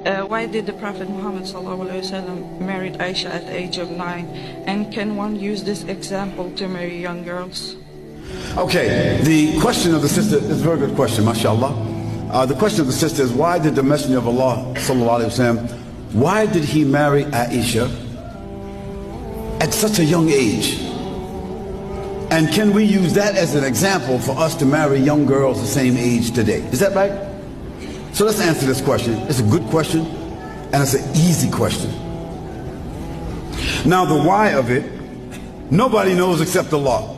Why did the Prophet Muhammad ﷺ married Aisha at the age of 9? And can one use this example to marry young girls? Okay, the question of the sister is a very good question, mashallah. The question of the sister is, why did the Messenger of Allah ﷺ, why did he marry Aisha at such a young age? And can we use that as an example for us to marry young girls the same age today? Is that right? So let's answer this question. It's a good question, and it's an easy question. Now the why of it, nobody knows except Allah.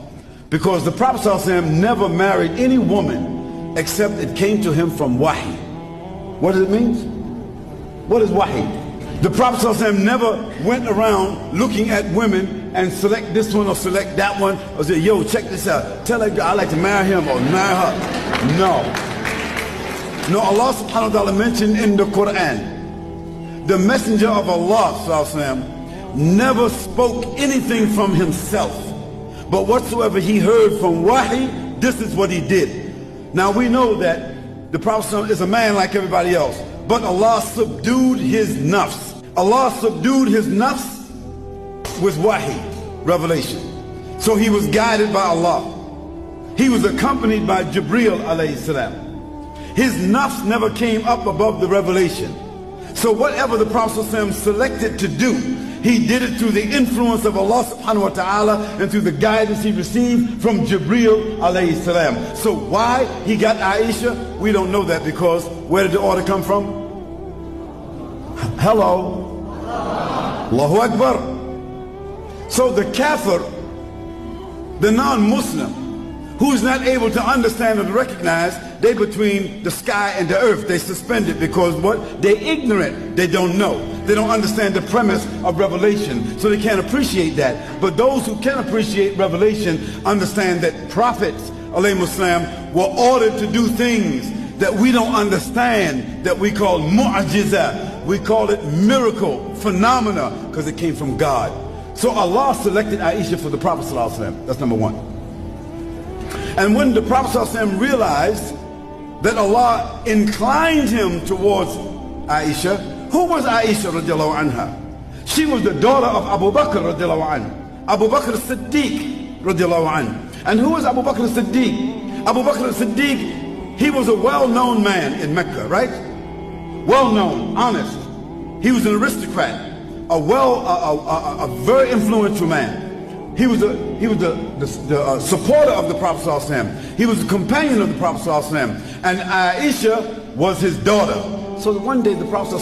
Because the Prophet ﷺ never married any woman except it came to him from wahi. What does it mean? What is wahi? The Prophet ﷺ never went around looking at women and select this one or select that one or say, yo, check this out. Tell that girl I'd like to marry him or marry her. No, Allah subhanahu wa ta'ala mentioned in the Quran, the Messenger of Allah ﷺ never spoke anything from himself, but whatsoever he heard from wahi, this is what he did. Now we know that the Prophet ﷺ is a man like everybody else, but Allah subdued his nafs. Allah subdued his nafs with wahi, revelation. So he was guided by Allah. He was accompanied by Jibreel alayhi salam. His nafs never came up above the revelation. So whatever the Prophet ﷺ selected to do, he did it through the influence of Allah subhanahu wa ta'ala and through the guidance he received from Jibreel alayhi salam. So why he got Aisha, we don't know that, because where did the order come from? Hello? Allahu Akbar. So the kafir, the non-Muslim, who is not able to understand and recognize, they between the sky and the earth, they suspended, because what? They're ignorant, they don't know. They don't understand the premise of revelation, so they can't appreciate that. But those who can appreciate revelation understand that prophets, alayhimus salam, were ordered to do things that we don't understand, that we call mu'jiza. We call it miracle, phenomena, because it came from God. So Allah selected Aisha for the Prophet ﷺ. That's number one. And when the Prophet ﷺ realized that Allah inclined him towards Aisha, who was Aisha radiallahu anha? She was the daughter of Abu Bakr radiallahu anhu. Abu Bakr as-Siddiq radiallahu anhu. And who was Abu Bakr as-Siddiq? Abu Bakr as-Siddiq, he was a well-known man in Mecca, right? Well-known, honest. He was an aristocrat, a very influential man. He was the supporter of the Prophet ﷺ. He was the companion of the Prophet ﷺ. And Aisha was his daughter. So one day the Prophet ﷺ